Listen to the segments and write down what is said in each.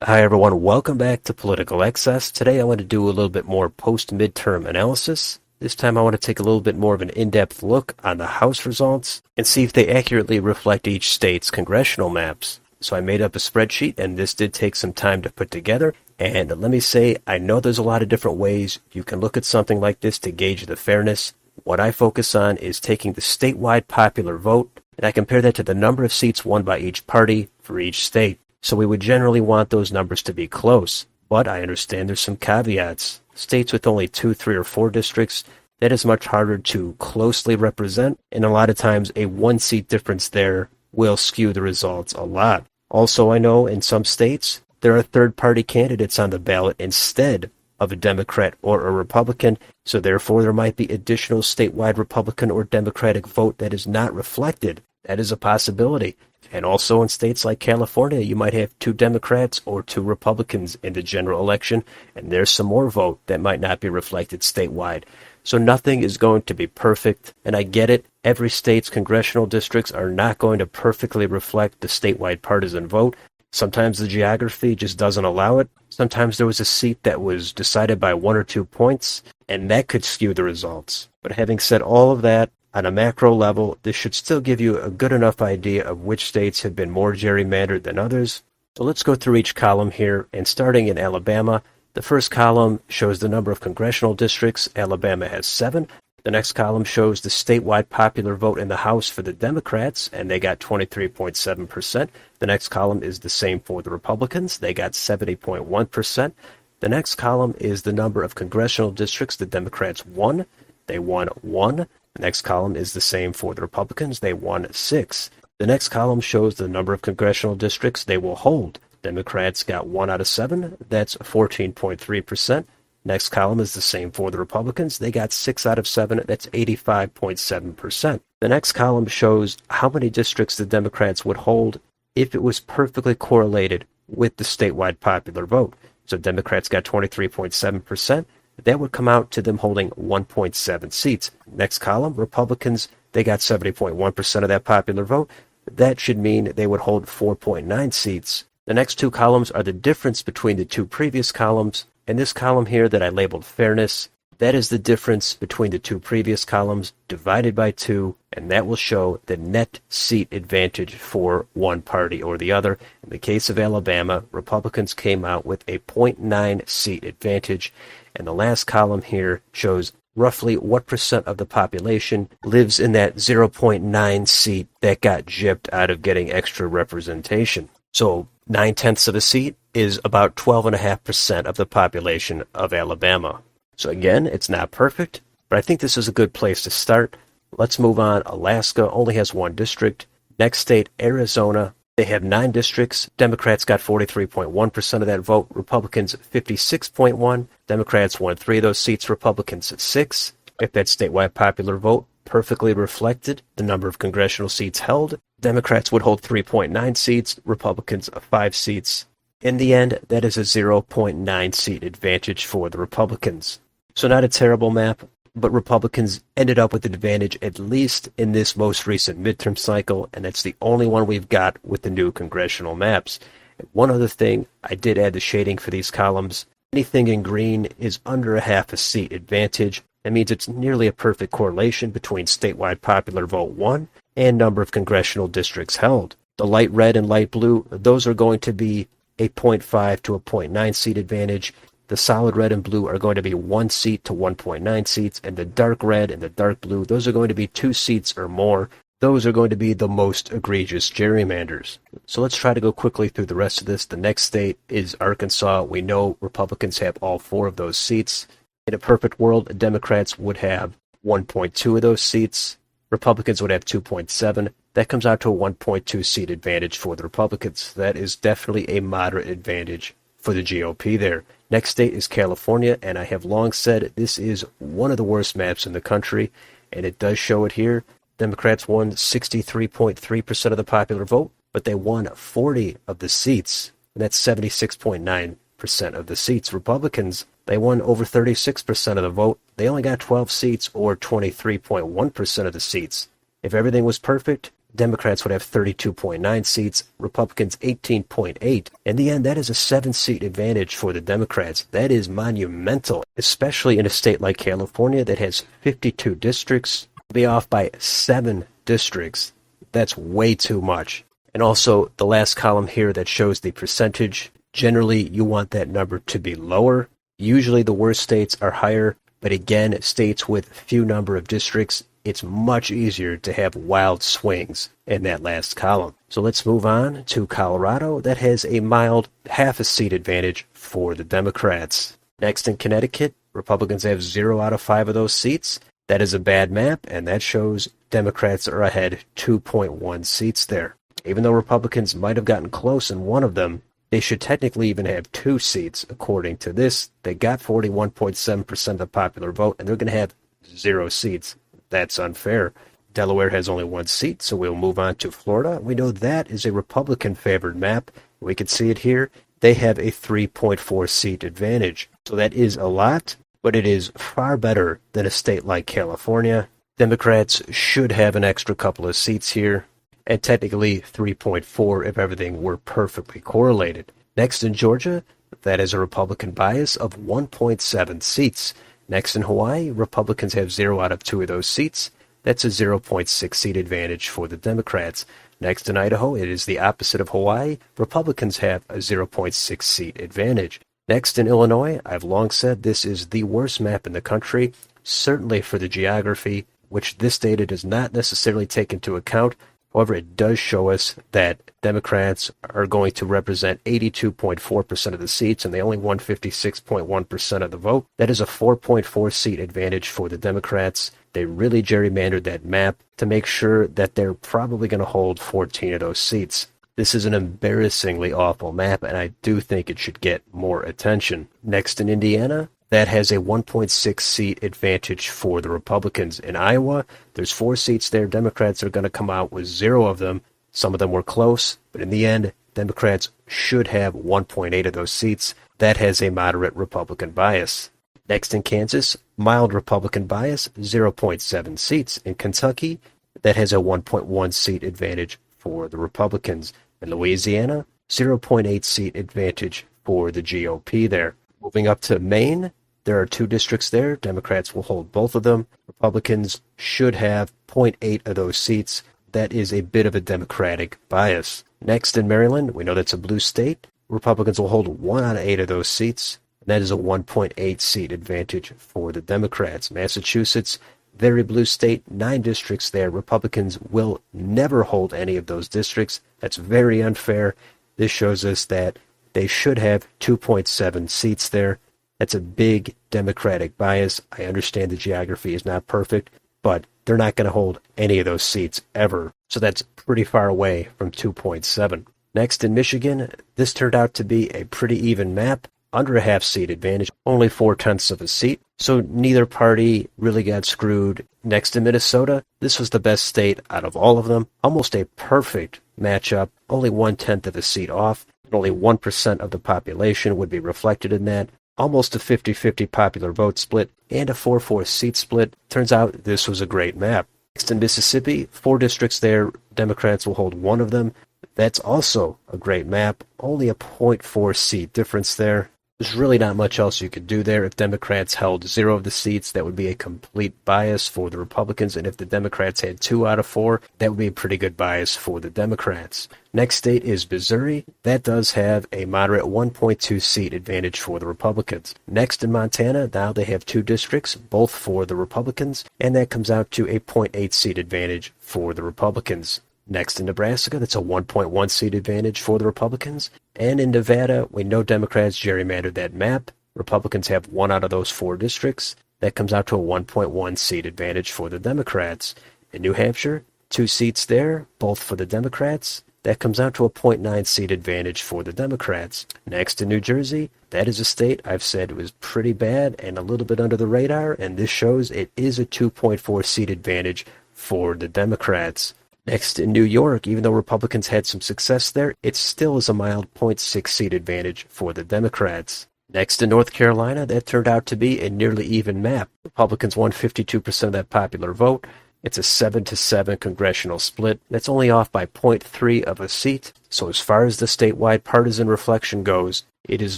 Hi everyone, welcome back to Political Excess. Today I want to do a little bit more post-midterm analysis. This time I want to take a little bit more of an in-depth look on the House results and see if they accurately reflect each state's congressional maps. So I made up a spreadsheet, and this did take some time to put together. And let me say, I know there's a lot of different ways you can look at something like this to gauge the fairness. What I focus on is taking the statewide popular vote, and I compare that to the number of seats won by each party for each state. So we would generally want those numbers to be close, but I understand there's some caveats. States with only 2, 3, or 4 districts, that is much harder to closely represent, and a lot of times a 1-seat difference there will skew the results a lot. Also, I know in some states, there are third-party candidates on the ballot instead of a Democrat or a Republican, so therefore there might be additional statewide Republican or Democratic vote that is not reflected. That is a possibility. And also in states like California, you might have 2 Democrats or 2 Republicans in the general election, and there's some more vote that might not be reflected statewide. So nothing is going to be perfect, and I get it. Every state's congressional districts are not going to perfectly reflect the statewide partisan vote. Sometimes the geography just doesn't allow it. Sometimes there was a seat that was decided by 1 or 2 points, and that could skew the results. But having said all of that, on a macro level, this should still give you a good enough idea of which states have been more gerrymandered than others. So let's go through each column here, and starting in Alabama, the first column shows the number of congressional districts. Alabama has 7. The next column shows the statewide popular vote in the House for the Democrats, and they got 23.7%. The next column is the same for the Republicans. They got 70.1%. The next column is the number of congressional districts the Democrats won. They won 1. The next column is the same for the Republicans. They won 6. The next column shows the number of congressional districts they will hold. Democrats got 1 out of 7. That's 14.3%. Next column is the same for the Republicans. They got 6 out of 7. That's 85.7%. The next column shows how many districts the Democrats would hold if it was perfectly correlated with the statewide popular vote. So Democrats got 23.7%. That would come out to them holding 1.7 seats. Next column, Republicans, they got 70.1% of that popular vote. That should mean they would hold 4.9 seats. The next 2 columns are the difference between the 2 previous columns. And this column here that I labeled fairness, that is the difference between the 2 previous columns divided by 2, and that will show the net seat advantage for one party or the other. In the case of Alabama, Republicans came out with a 0.9 seat advantage. And the last column here shows roughly what percent of the population lives in that 0.9 seat that got gypped out of getting extra representation. So 9/10 of a seat is about 12.5% of the population of Alabama. So again, it's not perfect, but I think this is a good place to start. Let's move on. Alaska only has 1 district. Next state, Arizona. They have 9 districts. Democrats got 43.1% of that vote. Republicans 56.1%. Democrats won 3 of those seats. Republicans 6. If that statewide popular vote perfectly reflected the number of congressional seats held, Democrats would hold 3.9 seats. Republicans 5 seats. In the end, that is a 0.9 seat advantage for the Republicans. So not a terrible map, but Republicans ended up with an advantage at least in this most recent midterm cycle, and that's the only one we've got with the new congressional maps. And one other thing, I did add the shading for these columns. Anything in green is under a half a seat advantage. That means it's nearly a perfect correlation between statewide popular vote won and number of congressional districts held. The light red and light blue, those are going to be a 0.5 to a 0.9 seat advantage. The solid red and blue are going to be 1 seat to 1.9 seats, and the dark red and the dark blue, those are going to be 2 seats or more. Those are going to be the most egregious gerrymanders. So let's try to go quickly through the rest of this. The next state is Arkansas. We know Republicans have all 4 of those seats. In a perfect world, Democrats would have 1.2 of those seats. Republicans would have 2.7. That comes out to a 1.2 seat advantage for the Republicans. That is definitely a moderate advantage for the GOP there. Next state is California, and I have long said this is one of the worst maps in the country, and it does show it here. Democrats won 63.3% of the popular vote, but they won 40 of the seats, and that's 76.9% of the seats. Republicans, they won over 36% of the vote. They only got 12 seats, or 23.1% of the seats. If everything was perfect, Democrats would have 32.9 seats, Republicans 18.8. In the end, that is a 7-seat advantage for the Democrats. That is monumental, especially in a state like California that has 52 districts. Be off by 7 districts. That's way too much. And also, the last column here that shows the percentage, generally you want that number to be lower. Usually the worst states are higher, but again, states with few number of districts, it's much easier to have wild swings in that last column. So let's move on to Colorado. That has a mild half a seat advantage for the Democrats. Next in Connecticut, Republicans have 0 out of 5 of those seats. That is a bad map, and that shows Democrats are ahead 2.1 seats there. Even though Republicans might have gotten close in one of them, they should technically even have 2 seats according to this. They got 41.7% of the popular vote, and they're going to have 0 seats. That's unfair. Delaware has only 1 seat, so we'll move on to Florida. We know that is a Republican-favored map. We can see it here. They have a 3.4 seat advantage. So that is a lot, but it is far better than a state like California. Democrats should have an extra couple of seats here, and technically 3.4 if everything were perfectly correlated. Next in Georgia, that is a Republican bias of 1.7 seats. Next in Hawaii, Republicans have 0 out of 2 of those seats. That's a 0.6 seat advantage for the Democrats. Next in Idaho, it is the opposite of Hawaii. Republicans have a 0.6 seat advantage. Next in Illinois, I've long said this is the worst map in the country, certainly for the geography, which this data does not necessarily take into account. However, it does show us that Democrats are going to represent 82.4% of the seats, and they only won 56.1% of the vote. That is a 4.4 seat advantage for the Democrats. They really gerrymandered that map to make sure that they're probably going to hold 14 of those seats. This is an embarrassingly awful map, and I do think it should get more attention. Next in Indiana, that has a 1.6 seat advantage for the Republicans. In Iowa, there's 4 seats there. Democrats are going to come out with 0 of them. Some of them were close, but in the end, Democrats should have 1.8 of those seats. That has a moderate Republican bias. Next in Kansas, mild Republican bias, 0.7 seats. In Kentucky, that has a 1.1 seat advantage for the Republicans. In Louisiana, 0.8 seat advantage for the GOP there. Moving up to Maine, there are 2 districts there. Democrats will hold both of them. Republicans should have 0.8 of those seats. That is a bit of a Democratic bias. Next in Maryland, we know that's a blue state. Republicans will hold 1 out of 8 of those seats. And that is a 1.8 seat advantage for the Democrats. Massachusetts, very blue state, 9 districts there. Republicans will never hold any of those districts. That's very unfair. This shows us that they should have 2.7 seats there. That's a big Democratic bias. I understand the geography is not perfect, but they're not going to hold any of those seats ever. So that's pretty far away from 2.7. Next in Michigan, this turned out to be a pretty even map. Under a half seat advantage, only 0.4 of a seat. So neither party really got screwed. Next in Minnesota, this was the best state out of all of them. Almost a perfect matchup, only 1/10 of a seat off. Only 1% of the population would be reflected in that. Almost a 50-50 popular vote split and a 4-4 seat split. Turns out this was a great map. Next in Mississippi, 4 districts there. Democrats will hold 1 of them. That's also a great map. Only a 0.4 seat difference there. There's really not much else you could do there. If Democrats held 0 of the seats, that would be a complete bias for the Republicans. And if the Democrats had 2 out of 4, that would be a pretty good bias for the Democrats. Next state is Missouri. That does have a moderate 1.2 seat advantage for the Republicans. Next in Montana, now they have 2 districts, both for the Republicans, and that comes out to a 0.8 seat advantage for the Republicans. Next in Nebraska, that's a 1.1 seat advantage for the Republicans. And in Nevada, we know Democrats gerrymandered that map. Republicans have 1 out of those 4 districts. That comes out to a 1.1 seat advantage for the Democrats. In New Hampshire, 2 seats there, both for the Democrats. That comes out to a 0.9 seat advantage for the Democrats. Next in New Jersey, that is a state I've said was pretty bad and a little bit under the radar, and this shows it is a 2.4 seat advantage for the Democrats. Next in New York, even though Republicans had some success there, it still is a mild 0.6 seat advantage for the Democrats. Next in North Carolina, that turned out to be a nearly even map. Republicans won 52% of that popular vote. It's a 7-7 congressional split. That's only off by 0.3 of a seat. So as far as the statewide partisan reflection goes, it is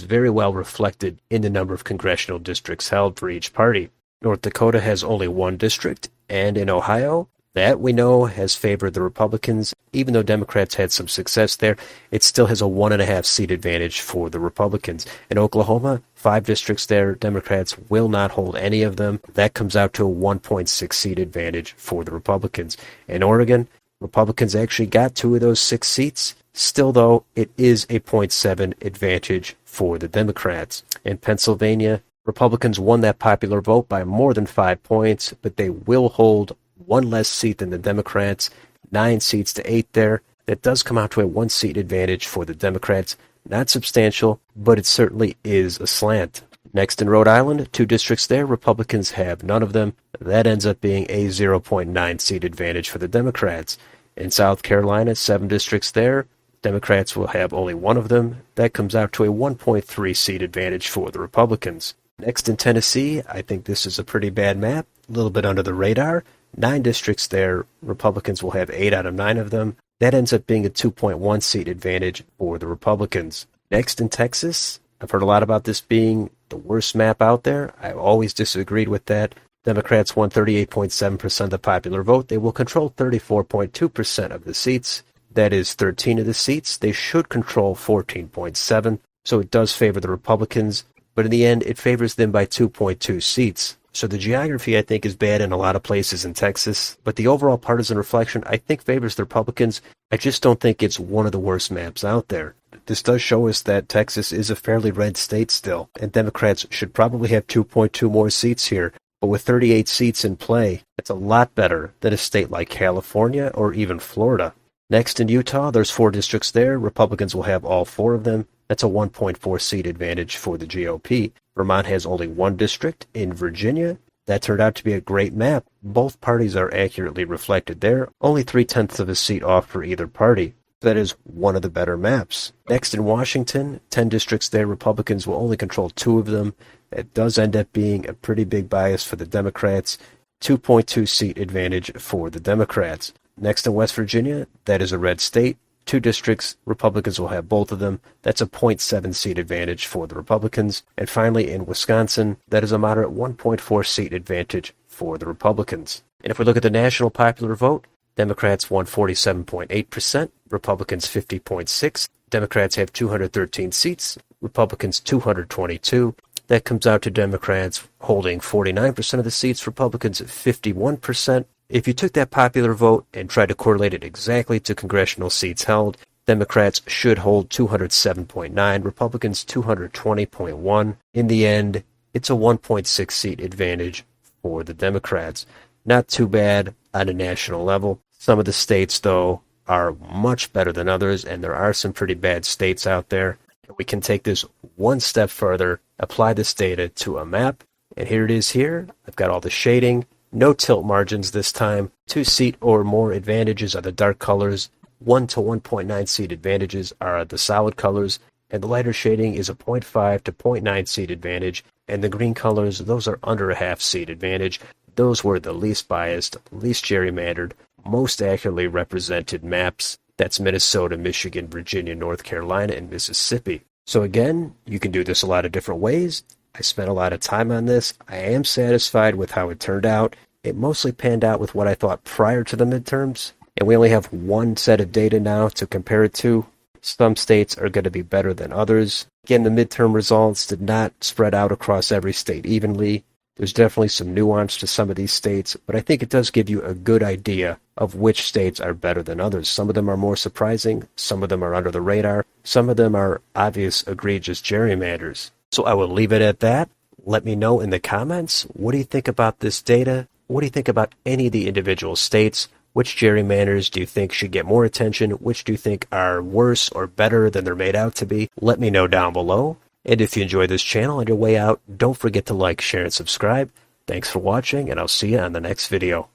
very well reflected in the number of congressional districts held for each party. North Dakota has only one district, and in Ohio, that we know has favored the Republicans. Even though Democrats had some success there, it still has a 1.5 seat advantage for the Republicans. In Oklahoma, 5 districts there, Democrats will not hold any of them. That comes out to a 1.6 seat advantage for the Republicans. In Oregon, Republicans actually got 2 of those 6 seats. Still, though, it is a 0.7 advantage for the Democrats. In Pennsylvania, Republicans won that popular vote by more than 5 points, but they will hold 1 less seat than the Democrats, 9 seats to 8 there. That does come out to a 1 seat advantage for the Democrats. Not substantial, but it certainly is a slant. Next in Rhode Island, 2 districts there, Republicans have none of them. That ends up being a 0.9 seat advantage for the Democrats. In South Carolina, 7 districts there, Democrats will have only 1 of them. That comes out to a 1.3 seat advantage for the Republicans. Next in Tennessee, I think this is a pretty bad map, a little bit under the radar. 9 districts there, Republicans will have 8 out of 9 of them. That ends up being a 2.1 seat advantage for the Republicans. Next in Texas, I've heard a lot about this being the worst map out there. I've always disagreed with that. Democrats won 38.7% of the popular vote. They will control 34.2% of the seats. That is 13 of the seats. They should control 14.7, so it does favor the Republicans, but in the end, it favors them by 2.2 seats. So the geography, I think, is bad in a lot of places in Texas, but the overall partisan reflection, I think, favors the Republicans. I just don't think it's one of the worst maps out there. This does show us that Texas is a fairly red state still, and Democrats should probably have 2.2 more seats here. But with 38 seats in play, it's a lot better than a state like California or even Florida. Next in Utah, there's 4 districts there. Republicans will have all 4 of them. That's a 1.4 seat advantage for the GOP. Vermont has only 1 district. In Virginia, that turned out to be a great map. Both parties are accurately reflected there. Only 0.3 of a seat off for either party. That is one of the better maps. Next in Washington, 10 districts there. Republicans will only control 2 of them. That does end up being a pretty big bias for the Democrats. 2.2 seat advantage for the Democrats. Next in West Virginia, that is a red state. 2 districts, Republicans will have both of them. That's a 0.7 seat advantage for the Republicans. And finally, in Wisconsin, that is a moderate 1.4 seat advantage for the Republicans. And if we look at the national popular vote, Democrats won 47.8%, Republicans 50.6%. Democrats have 213 seats, Republicans 222. That comes out to Democrats holding 49% of the seats, Republicans 51%. If you took that popular vote and tried to correlate it exactly to congressional seats held, Democrats should hold 207.9, Republicans 220.1. In the end, it's a 1.6 seat advantage for the Democrats. Not too bad on a national level. Some of the states, though, are much better than others, and there are some pretty bad states out there. We can take this one step further, apply this data to a map, and here it is here. I've got all the shading. No tilt margins this time. 2 seat or more advantages are the dark colors. 1 to 1.9 seat advantages are the solid colors. And the lighter shading is a 0.5 to 0.9 seat advantage. And the green colors, those are under a half seat advantage. Those were the least biased, least gerrymandered, most accurately represented maps. That's Minnesota, Michigan, Virginia, North Carolina, and Mississippi. So again, you can do this a lot of different ways. I spent a lot of time on this. I am satisfied with how it turned out. It mostly panned out with what I thought prior to the midterms, and we only have one set of data now to compare it to. Some states are going to be better than others. Again, the midterm results did not spread out across every state evenly. There's definitely some nuance to some of these states, but I think it does give you a good idea of which states are better than others. Some of them are more surprising, some of them are under the radar, some of them are obvious, egregious gerrymanders. So I will leave it at that. Let me know in the comments, what do you think about this data? What do you think about any of the individual states? Which gerrymanders do you think should get more attention? Which do you think are worse or better than they're made out to be? Let me know down below. And if you enjoy this channel on your way out, don't forget to like, share, and subscribe. Thanks for watching, and I'll see you on the next video.